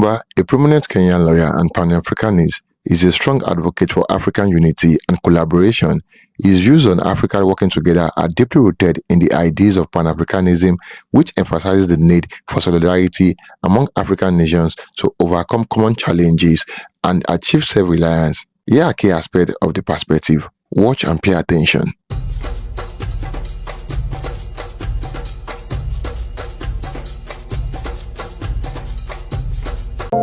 Lumumba, a prominent Kenyan lawyer and Pan-Africanist, is a strong advocate for African unity and collaboration. His views on Africa working together are deeply rooted in the ideas of Pan-Africanism, which emphasizes the need for solidarity among African nations to overcome common challenges and achieve self-reliance. Here are key aspects of the perspective. Watch and pay attention.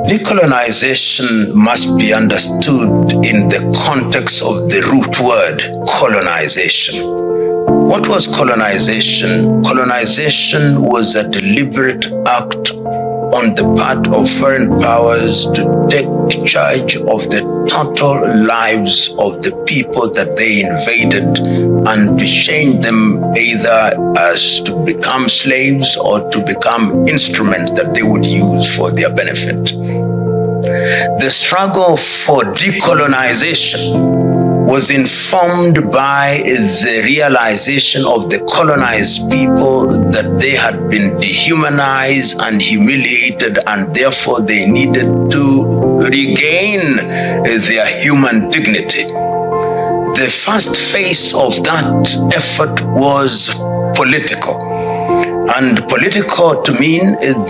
Decolonization must be understood in the context of the root word, colonization. What was colonization? Colonization was a deliberate act on the part of foreign powers to take charge of the total lives of the people that they invaded and to change them either as to become slaves or to become instruments that they would use for their benefit. The struggle for decolonization was informed by the realization of the colonized people that they had been dehumanized and humiliated, and therefore they needed to regain their human dignity. The first phase of that effort was political. And political to mean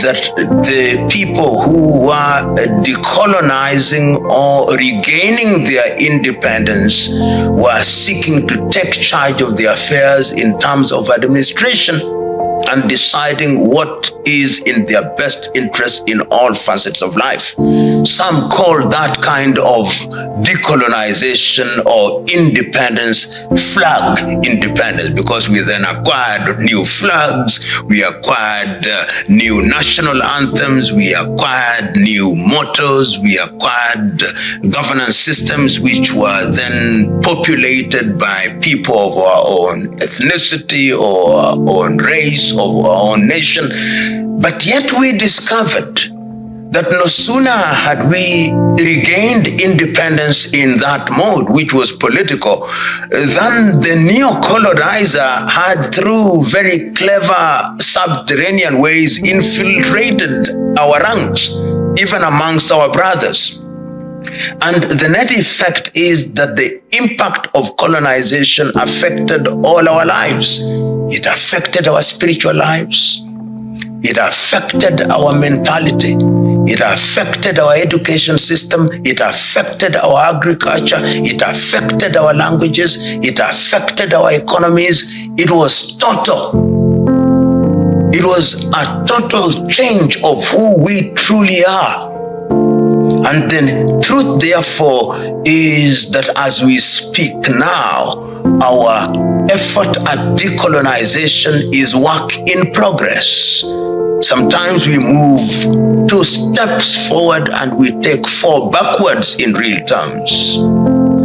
that the people who were decolonizing or regaining their independence were seeking to take charge of their affairs in terms of administration and deciding what is in their best interest in all facets of life. Some call that kind of decolonization or independence flag independence, because we then acquired new flags, we acquired new national anthems, we acquired new mottos, we acquired governance systems which were then populated by people of our own ethnicity or our own race of our own nation. But yet we discovered that no sooner had we regained independence in that mode, which was political, than the neo-colonizer had, through very clever subterranean ways, infiltrated our ranks, even amongst our brothers. And the net effect is that the impact of colonization affected all our lives. It affected our spiritual lives. It affected our mentality. It affected our education system. It affected our agriculture. It affected our languages. It affected our economies. It was total. It was a total change of who we truly are. And the truth, therefore, is that as we speak now, our effort at decolonization is work in progress. Sometimes we move 2 steps forward and we take 4 backwards in real terms.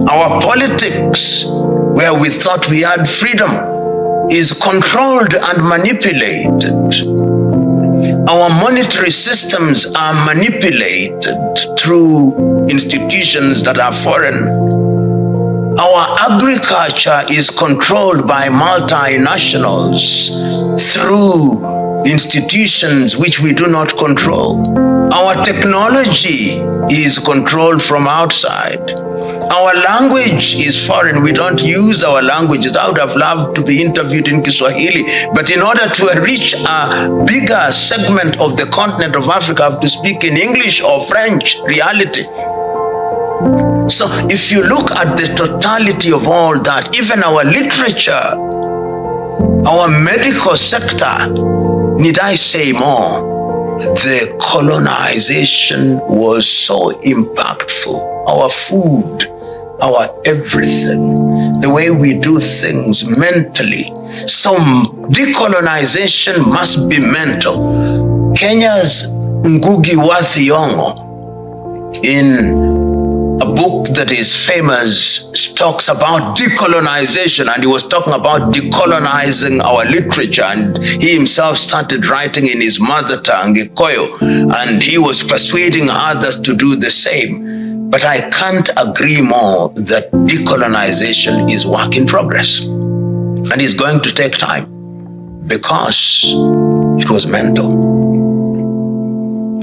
Our politics, where we thought we had freedom, is controlled and manipulated. Our monetary systems are manipulated through institutions that are foreign. Our agriculture is controlled by multinationals through institutions which we do not control. Our technology is controlled from outside. Our language is foreign. We don't use our languages. I would have loved to be interviewed in Kiswahili, but in order to reach a bigger segment of the continent of Africa, I have to speak in English or French reality. So if you look at the totality of all that, even our literature, our medical sector, need I say more? The colonization was so impactful. Our food, our everything, the way we do things mentally. So decolonization must be mental. Kenya's Ngugi wa Thiong'o, in a book that is famous, talks about decolonization, and he was talking about decolonizing our literature, and he himself started writing in his mother tongue, Gikuyu, and he was persuading others to do the same. But I can't agree more that decolonization is work in progress, and it's going to take time because it was mental.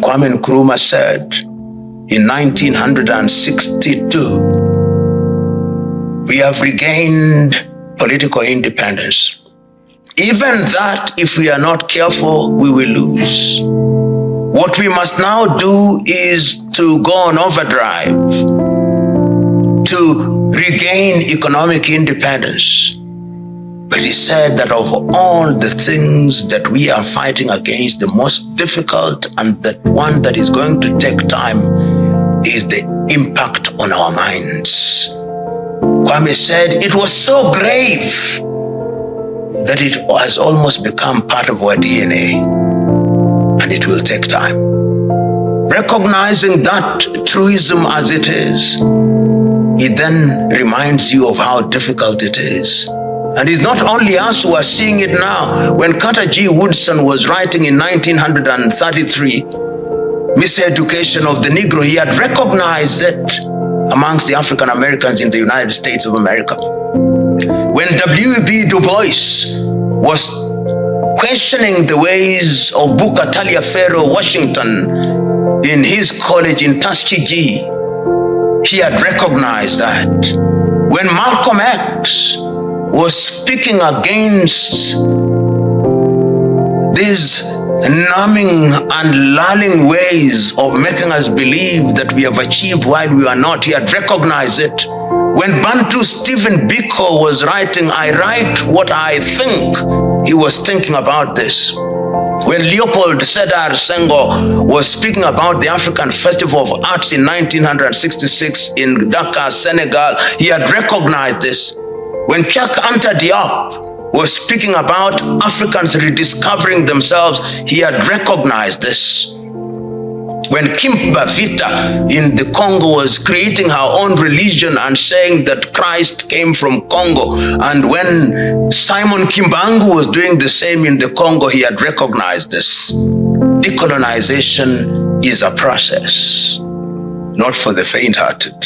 Kwame Nkrumah said in 1962, we have regained political independence. Even that, if we are not careful, we will lose. What we must now do is to go on overdrive, to regain economic independence. But he said that of all the things that we are fighting against, the most difficult and the one that is going to take time is the impact on our minds. Kwame said it was so grave that it has almost become part of our DNA, and it will take time. Recognizing that truism as it is, it then reminds you of how difficult it is. And it's not only us who are seeing it now. When Carter G. Woodson was writing in 1933, Miseducation of the Negro, he had recognized it amongst the African Americans in the United States of America. When W.B. Du Bois was questioning the ways of Booker Taliaferro Washington in his college in Tuskegee, he had recognized that. When Malcolm X was speaking against these numbing and lulling ways of making us believe that we have achieved while we are not, he had recognized it. When Bantu Stephen Biko was writing, I write what I think, he was thinking about this. When Leopold Sedar Senghor was speaking about the African Festival of Arts in 1966 in Dakar, Senegal, he had recognized this. When Cheikh Anta Diop was speaking about Africans rediscovering themselves, he had recognized this. When Kimba Vita in the Congo was creating her own religion and saying that Christ came from Congo, and when Simon Kimbangu was doing the same in the Congo, he had recognized this. Decolonization is a process, not for the faint-hearted.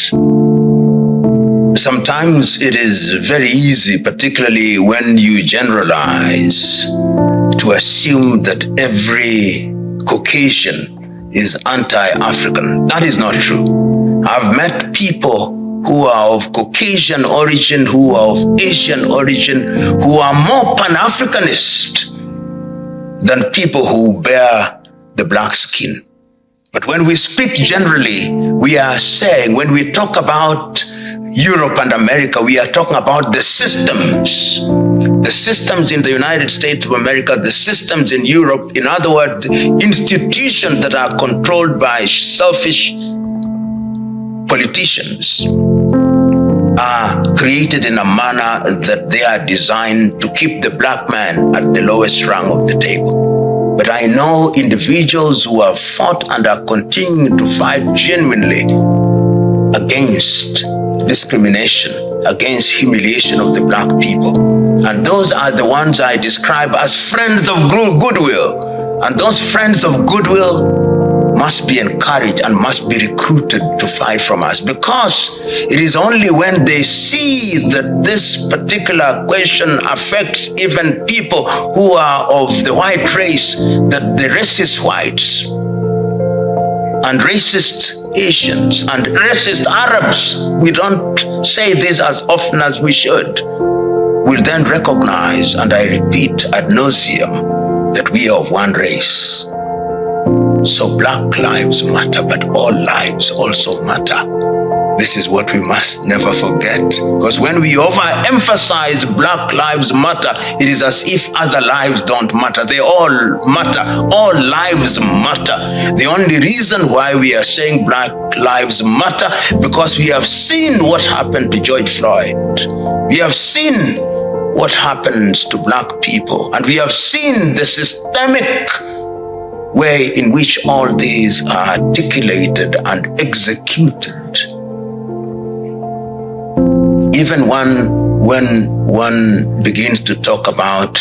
Sometimes it is very easy, particularly when you generalize, to assume that every Caucasian is anti-African. That is not true. I've met people who are of Caucasian origin, who are of Asian origin, who are more Pan-Africanist than people who bear the black skin. But when we speak generally, we are saying, when we talk about Europe and America, we are talking about the systems in the United States of America, the systems in Europe, in other words, institutions that are controlled by selfish politicians are created in a manner that they are designed to keep the black man at the lowest rung of the table. But I know individuals who have fought and are continuing to fight genuinely against discrimination, against humiliation of the black people. And those are the ones I describe as friends of goodwill. And those friends of goodwill must be encouraged and must be recruited to fight from us, because it is only when they see that this particular question affects even people who are of the white race, that the racist whites and racist Asians and racist Arabs, we don't say this as often as we should, will then recognize, and I repeat ad nauseum, that we are of one race. So black lives matter, but all lives also matter. This is what we must never forget. Because when we overemphasize Black Lives Matter, it is as if other lives don't matter. They all matter. All lives matter. The only reason why we are saying Black Lives Matter, because we have seen what happened to George Floyd. We have seen what happens to Black people. And we have seen the systemic way in which all these are articulated and executed. Even when one begins to talk about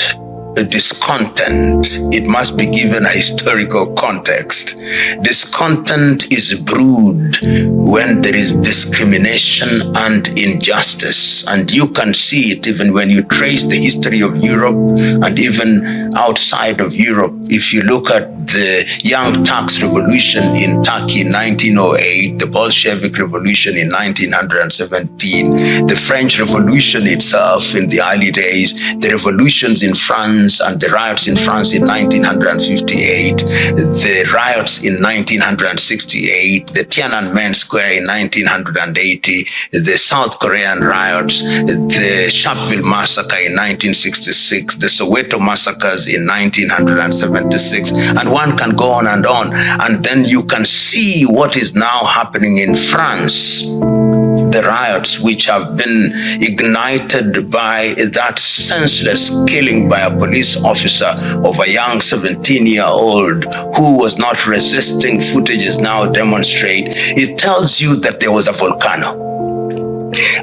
discontent, it must be given a historical context. Discontent is brewed when there is discrimination and injustice, and you can see it even when you trace the history of Europe and even outside of Europe. If you look at the Young Turks Revolution in Turkey in 1908, the Bolshevik Revolution in 1917, the French Revolution itself in the early days, the revolutions in France and the riots in France in 1958, the riots in 1968, the Tiananmen Square in 1980, the South Korean riots, the Sharpeville Massacre in 1966, the Soweto massacres in 1976, and one can go on. And then you can see what is now happening in France. The riots which have been ignited by that senseless killing by a police officer of a young 17-year-old who was not resisting, footages now demonstrate. It tells you that there was a volcano.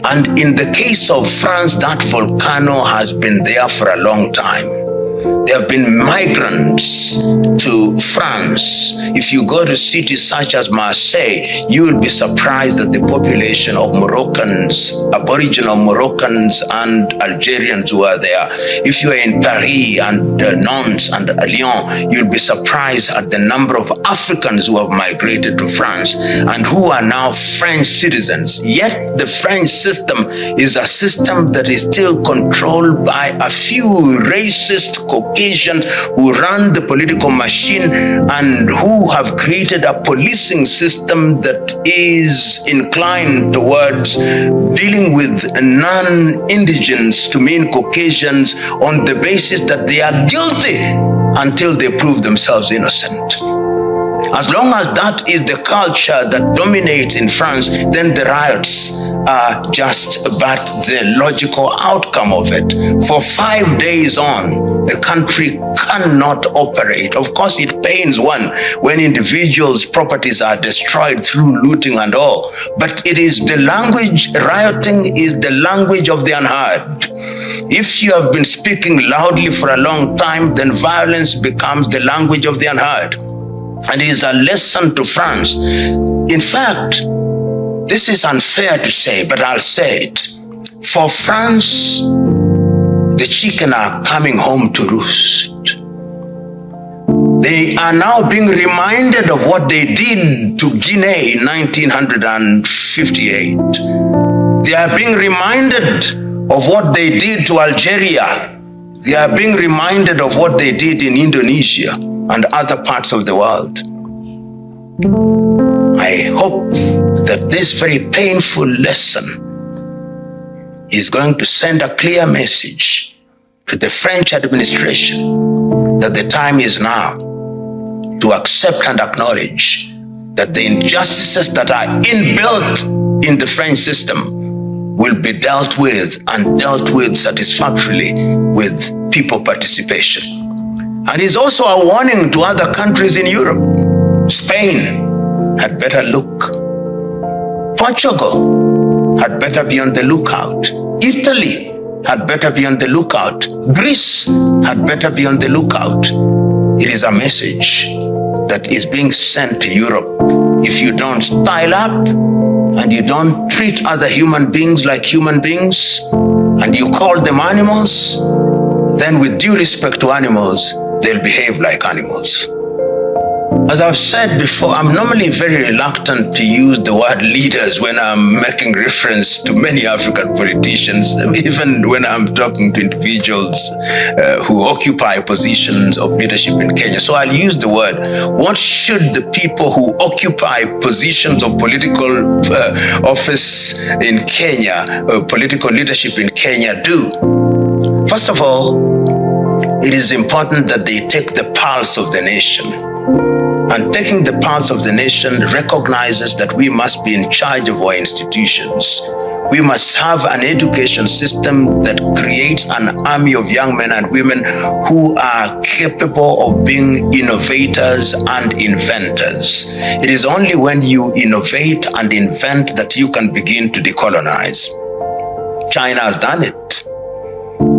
And in the case of France, that volcano has been there for a long time. There have been migrants to France. If you go to cities such as Marseille, you will be surprised at the population of Moroccans, Aboriginal Moroccans and Algerians who are there. If you are in Paris and Nantes and Lyon, you'll be surprised at the number of Africans who have migrated to France and who are now French citizens. Yet the French system is a system that is still controlled by a few racist Caucasians who run the political machine and who have created a policing system that is inclined towards dealing with non-indigents to mean Caucasians on the basis that they are guilty until they prove themselves innocent. As long as that is the culture that dominates in France, then the riots are just about the logical outcome of it. For 5 days on, the country cannot operate. Of course, it pains one when individuals' properties are destroyed through looting and all, but it is the language, rioting is the language of the unheard. If you have been speaking loudly for a long time, then violence becomes the language of the unheard. And it is a lesson to France. In fact, this is unfair to say, but I'll say it. For France, the chicken are coming home to roost. They are now being reminded of what they did to Guinea in 1958. They are being reminded of what they did to Algeria. They are being reminded of what they did in Indonesia and other parts of the world. I hope that this very painful lesson is going to send a clear message to the French administration that the time is now to accept and acknowledge that the injustices that are inbuilt in the French system will be dealt with and dealt with satisfactorily with people participation. And it's also a warning to other countries in Europe. Spain had better look. Portugal had better be on the lookout. Italy had better be on the lookout. Greece had better be on the lookout. It is a message that is being sent to Europe. If you don't style up and you don't treat other human beings like human beings and you call them animals, then with due respect to animals, they'll behave like animals. As I've said before, I'm normally very reluctant to use the word leaders when I'm making reference to many African politicians, even when I'm talking to individuals who occupy positions of leadership in Kenya. So I'll use the word, what should the people who occupy positions of political office in Kenya, political leadership in Kenya do? First of all, it is important that they take the pulse of the nation. And taking the pulse of the nation recognizes that we must be in charge of our institutions. We must have an education system that creates an army of young men and women who are capable of being innovators and inventors. It is only when you innovate and invent that you can begin to decolonize. China has done it.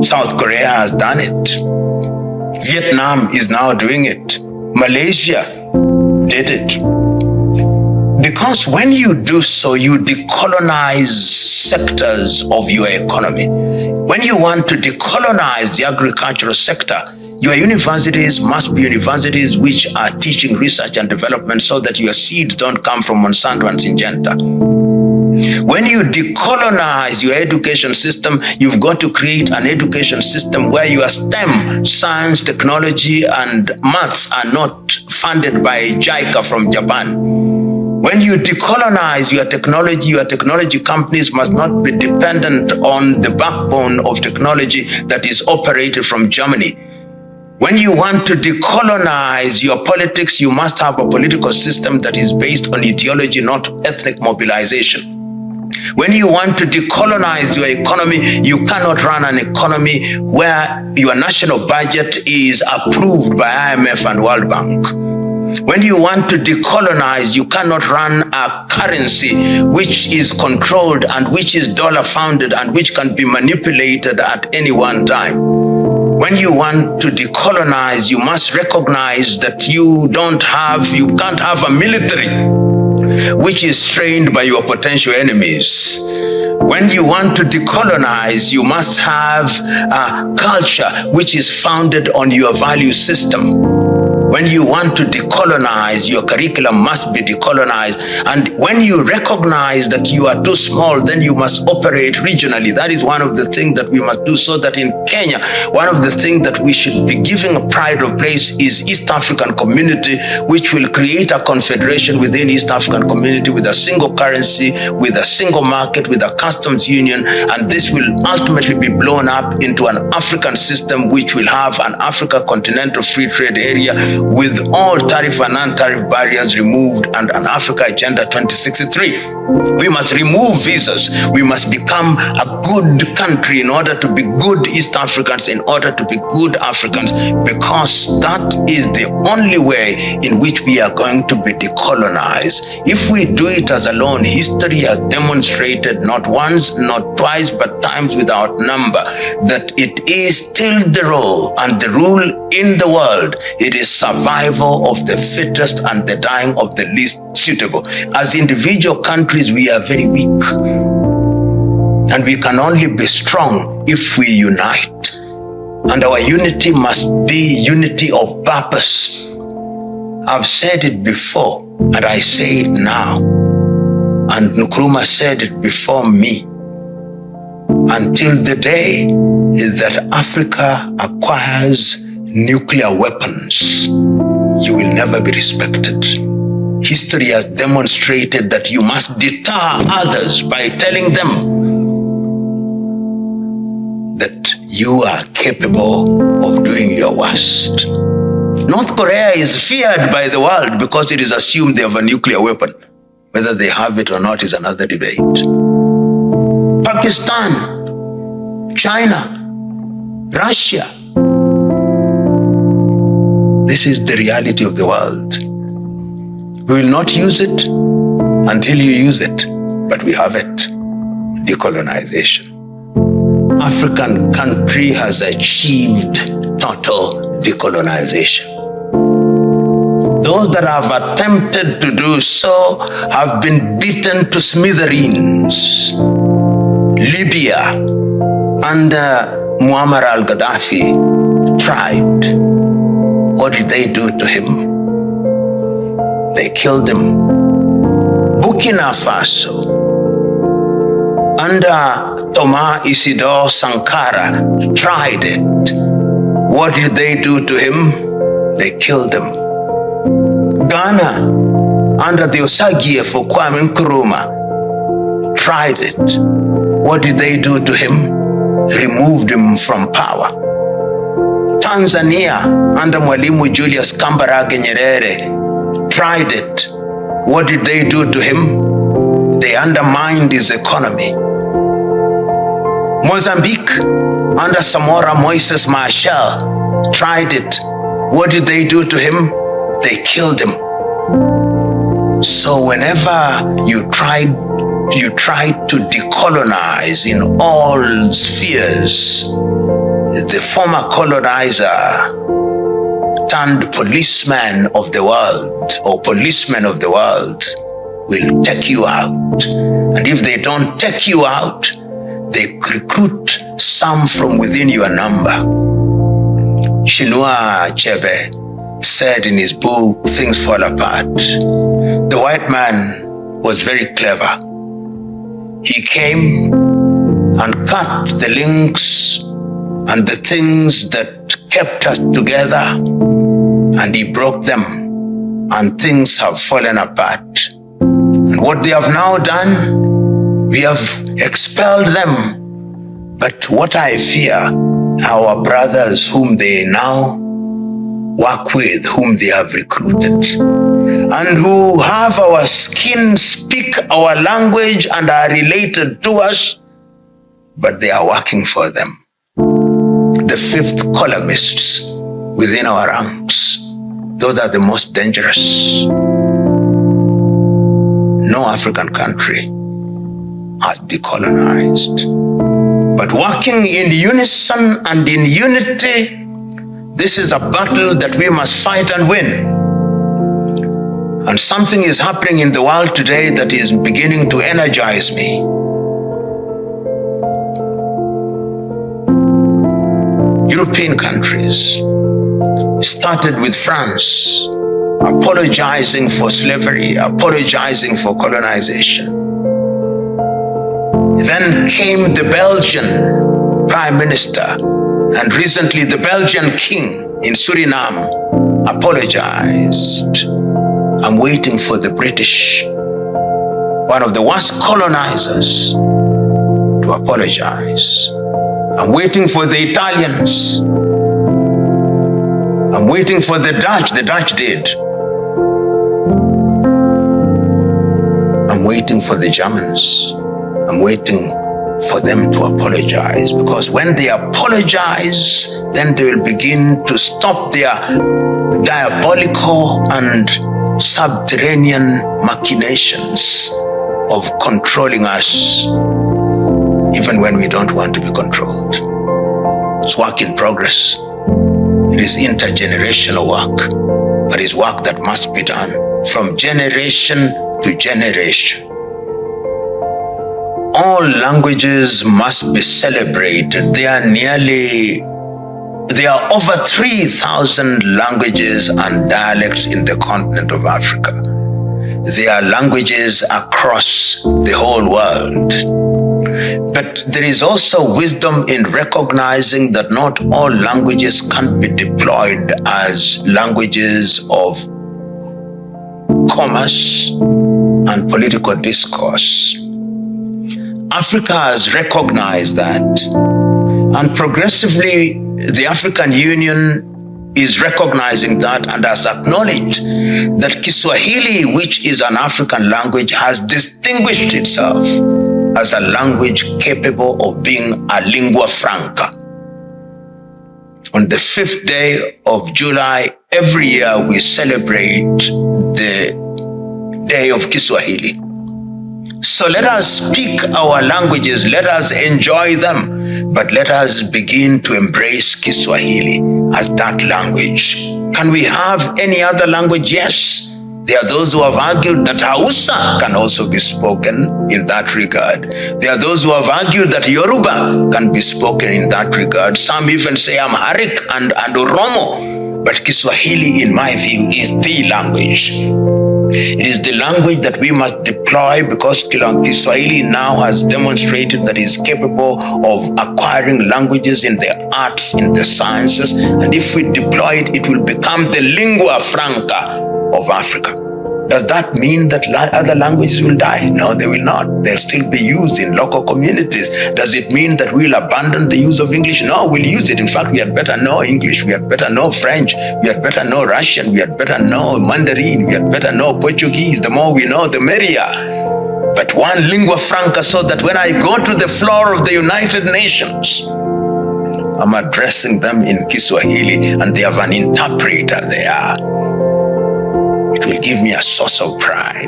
South Korea has done it. Vietnam is now doing it. Malaysia did it. Because when you do so, you decolonize sectors of your economy. When you want to decolonize the agricultural sector, your universities must be universities which are teaching research and development so that your seeds don't come from Monsanto and Syngenta. When you decolonize your education system, you've got to create an education system where your STEM, science, technology, and maths are not funded by JICA from Japan. When you decolonize your technology companies must not be dependent on the backbone of technology that is operated from Germany. When you want to decolonize your politics, you must have a political system that is based on ideology, not ethnic mobilization. When you want to decolonize your economy, you cannot run an economy where your national budget is approved by IMF and World Bank. When you want to decolonize, you cannot run a currency which is controlled and which is dollar founded and which can be manipulated at any one time. When you want to decolonize, you must recognize that you can't have a military which is trained by your potential enemies. When you want to decolonize, you must have a culture which is founded on your value system. When you want to decolonize, your curriculum must be decolonized. And when you recognize that you are too small, then you must operate regionally. That is one of the things that we must do, so that in Kenya, one of the things that we should be giving a pride of place is East African community, which will create a confederation within East African community with a single currency, with a single market, with a customs union. And this will ultimately be blown up into an African system, which will have an Africa continental free trade area with all tariff and non-tariff barriers removed, and an Africa Agenda 2063. We must remove visas. We must become a good country in order to be good East Africans, in order to be good Africans, because that is the only way in which we are going to be decolonized. If we do it as alone, history has demonstrated not once, not twice, but times without number, that it is still the rule and the rule in the world. It is survival of the fittest and the dying of the least suitable. As individual countries, we are very weak. And we can only be strong if we unite. And our unity must be unity of purpose. I've said it before, and I say it now. And Nkrumah said it before me. Until the day that Africa acquires nuclear weapons, you will never be respected. History has demonstrated that you must deter others by telling them that you are capable of doing your worst. North Korea is feared by the world because it is assumed they have a nuclear weapon. Whether they have it or not is another debate. Pakistan, China, Russia. This is the reality of the world. We will not use it until you use it, but we have it. Decolonization. African country has achieved total decolonization. Those that have attempted to do so have been beaten to smithereens. Libya under Muammar al-Gaddafi tried. What did they do to him? They killed him. Burkina Faso under Thomas Isidore Sankara tried it. What did they do to him? They killed him. Ghana under the Osagie for Kwame Nkrumah tried it. What did they do to him? Removed him from power. Tanzania under Mwalimu Julius Kambarage Nyerere tried it. What did they do to him? They undermined his economy. Mozambique under Samora Moises Machel tried it. What did they do to him? They killed him. So whenever you try to decolonize in all spheres, the former colonizer turned policeman of the world or policemen of the world will take you out. And if they don't take you out, they recruit some from within your number. Chinua Achebe said in his book, Things Fall Apart, the white man was very clever. He came and cut the links and the things that kept us together, and he broke them, and things have fallen apart. And what they have now done, we have expelled them. But what I fear, our brothers whom they now work with, whom they have recruited, and who have our skin, speak our language, and are related to us, but they are working for them. The fifth columnists within our ranks, those are the most dangerous. No African country has decolonized. But working in unison and in unity, this is a battle that we must fight and win. And something is happening in the world today that is beginning to energize me. European countries started with France, apologizing for slavery, apologizing for colonization. Then came the Belgian Prime Minister, and recently the Belgian King in Suriname apologized. I'm waiting for the British, one of the worst colonizers, to apologize. I'm waiting for the Italians. I'm waiting for the Dutch. The Dutch did. I'm waiting for the Germans. I'm waiting for them to apologize, because when they apologize, then they will begin to stop their diabolical and subterranean machinations of controlling us, even when we don't want to be controlled. It's work in progress. It is intergenerational work, but it's work that must be done from generation to generation. All languages must be celebrated. There are over 3,000 languages and dialects in the continent of Africa. There are languages across the whole world. But there is also wisdom in recognizing that not all languages can be deployed as languages of commerce and political discourse. Africa has recognized that, and progressively the African Union is recognizing that and has acknowledged that Kiswahili, which is an African language, has distinguished itself as a language capable of being a lingua franca. On the 5th day of July, every year we celebrate the Day of Kiswahili. So let us speak our languages, let us enjoy them, but let us begin to embrace Kiswahili as that language. Can we have any other language? Yes. There are those who have argued that Hausa can also be spoken in that regard. There are those who have argued that Yoruba can be spoken in that regard. Some even say Amharic and Oromo. But Kiswahili, in my view, is the language. It is the language that we must deploy, because Kiswahili now has demonstrated that it is capable of acquiring languages in the arts, in the sciences, and if we deploy it, it will become the lingua franca of Africa. Does that mean that other languages will die? No, they will not. They'll still be used in local communities. Does it mean that we'll abandon the use of English? No, we'll use it. In fact, we had better know English. We had better know French. We had better know Russian. We had better know Mandarin. We had better know Portuguese. The more we know, the merrier. But one lingua franca, so that when I go to the floor of the United Nations, I'm addressing them in Kiswahili and they have an interpreter there. It will give me a source of pride.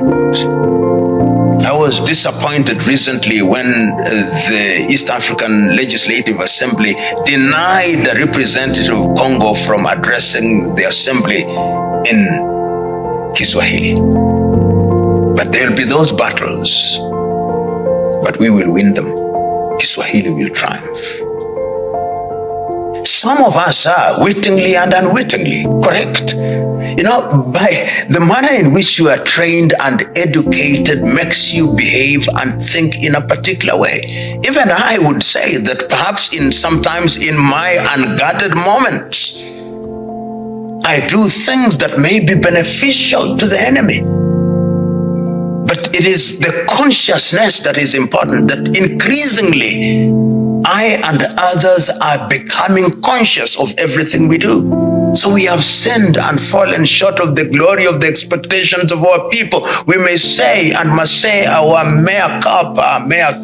I was disappointed recently when the East African Legislative Assembly denied a representative of Congo from addressing the assembly in Kiswahili. But there'll be those battles, but we will win them. Kiswahili will triumph. Some of us are wittingly and unwittingly, correct? By the manner in which you are trained and educated makes you behave and think in a particular way. Even I would say that perhaps sometimes in my unguarded moments, I do things that may be beneficial to the enemy. But it is the consciousness that is important, that increasingly I and others are becoming conscious of everything we do. So we have sinned and fallen short of the glory of the expectations of our people. We may say and must say our mea culpa, mea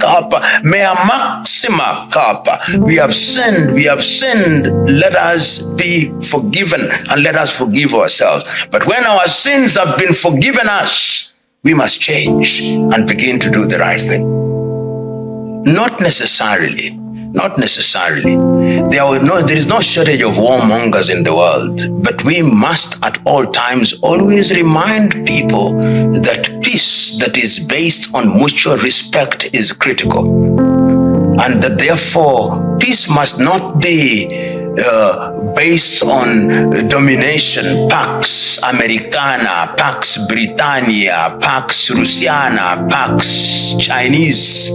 maxima culpa. We have sinned, let us be forgiven and let us forgive ourselves. But when our sins have been forgiven us, we must change and begin to do the right thing. Not necessarily. There is no shortage of warmongers in the world, but we must at all times always remind people that peace that is based on mutual respect is critical. And that therefore peace must not be based on domination, Pax Americana, Pax Britannia, Pax Russiana, Pax Chinese,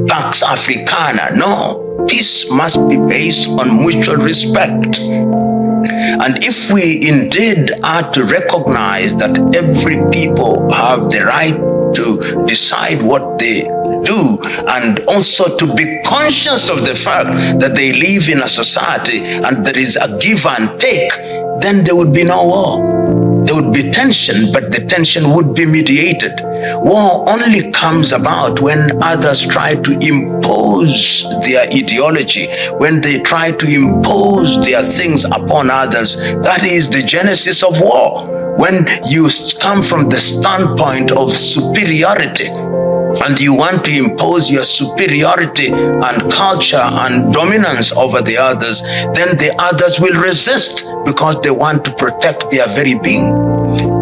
Pax Africana. No, peace must be based on mutual respect. And if we indeed are to recognize that every people have the right to decide what they do, and also to be conscious of the fact that they live in a society and there is a give and take, then there would be no war. There would be tension, but the tension would be mediated. War only comes about when others try to impose their ideology, when they try to impose their things upon others. That is the genesis of war. When you come from the standpoint of superiority, and you want to impose your superiority and culture and dominance over the others, then the others will resist because they want to protect their very being.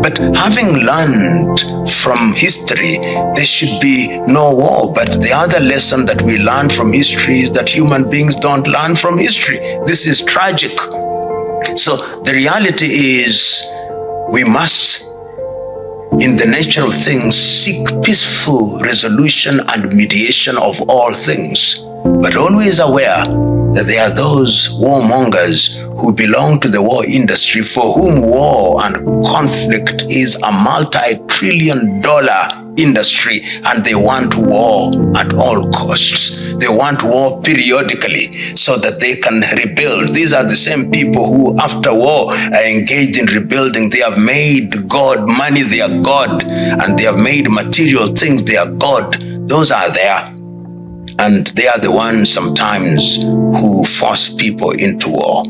But having learned from history, there should be no war. But the other lesson that we learn from history is that human beings don't learn from history. This is tragic. So the reality is we must, in the nature of things, seek peaceful resolution and mediation of all things, but always aware that there are those warmongers who belong to the war industry for whom war and conflict is a multi-trillion-dollar industry, and they want war at all costs. They want war periodically so that they can rebuild. These are the same people who after war are engaged in rebuilding. They have made God, money their God, and they have made material things their God. Those are there. And they are the ones sometimes who force people into war.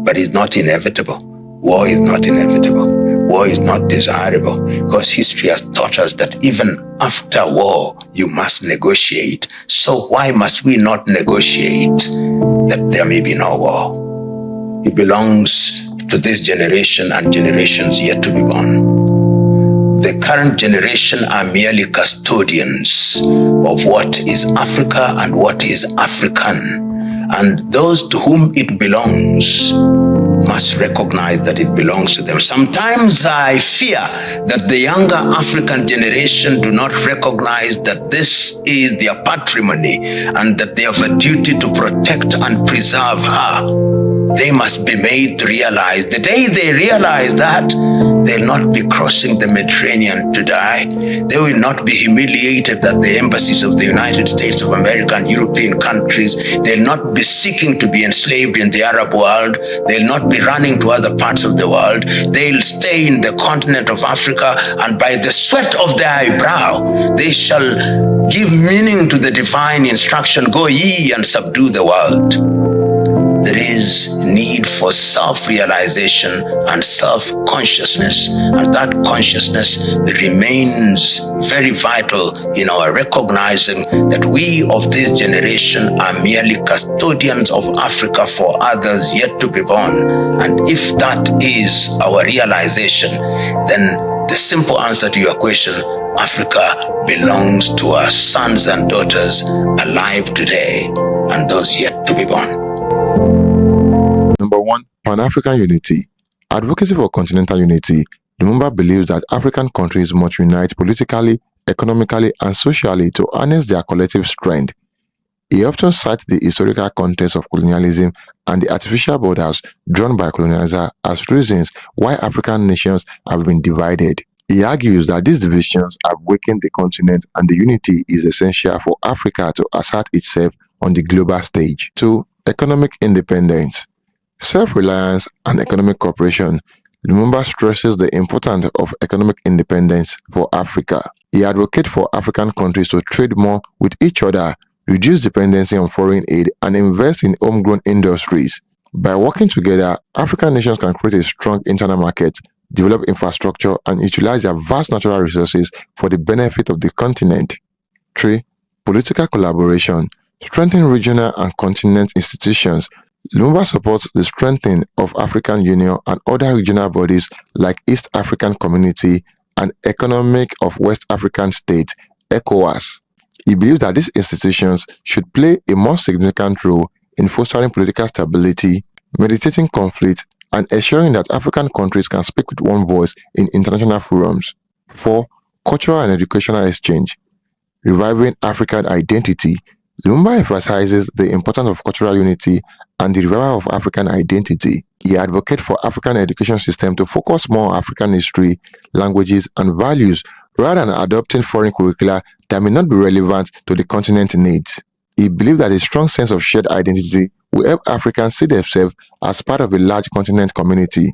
But it's not inevitable. War is not inevitable. War is not desirable, because history has taught us that even after war, you must negotiate. So why must we not negotiate that there may be no war? It belongs to this generation and generations yet to be born. The current generation are merely custodians of what is Africa and what is African. And those to whom it belongs must recognize that it belongs to them. Sometimes I fear that the younger African generation do not recognize that this is their patrimony and that they have a duty to protect and preserve her. They must be made to realize. The day they realize that, they'll not be crossing the Mediterranean to die. They will not be humiliated at the embassies of the United States of America and European countries. They'll not be seeking to be enslaved in the Arab world. They'll not be running to other parts of the world. They'll stay in the continent of Africa, and by the sweat of their eyebrow, they shall give meaning to the divine instruction, go ye and subdue the world. there is need for self-realization and self-consciousness, and that consciousness remains very vital in our recognizing that we of this generation are merely custodians of Africa for others yet to be born. And if that is our realization, then the simple answer to your question, Africa belongs to our sons and daughters alive today and those yet to be born. Number 1. Pan-African unity. Advocacy for continental unity. Lumumba believes that African countries must unite politically, economically, and socially to harness their collective strength. He often cites the historical context of colonialism and the artificial borders drawn by colonizers as reasons why African nations have been divided. He argues that these divisions have weakened the continent and the unity is essential for Africa to assert itself on the global stage. 2. Economic independence. Self-reliance and economic cooperation. Lumumba stresses the importance of economic independence for Africa. He advocates for African countries to trade more with each other, reduce dependency on foreign aid, and invest in homegrown industries. By working together, African nations can create a strong internal market, develop infrastructure, and utilize their vast natural resources for the benefit of the continent. 3. Political collaboration. Strengthen regional and continent institutions. Lumumba supports the strengthening of African Union and other regional bodies like East African Community and Economic of West African States, ECOWAS. He believes that these institutions should play a more significant role in fostering political stability, mediating conflict, and ensuring that African countries can speak with one voice in international forums. 4. Cultural and educational exchange. Reviving African identity. Lumumba emphasizes the importance of cultural unity and the revival of African identity. He advocates for African education system to focus more on African history, languages, and values rather than adopting foreign curricula that may not be relevant to the continent's needs. He believed that a strong sense of shared identity will help Africans see themselves as part of a large continent community.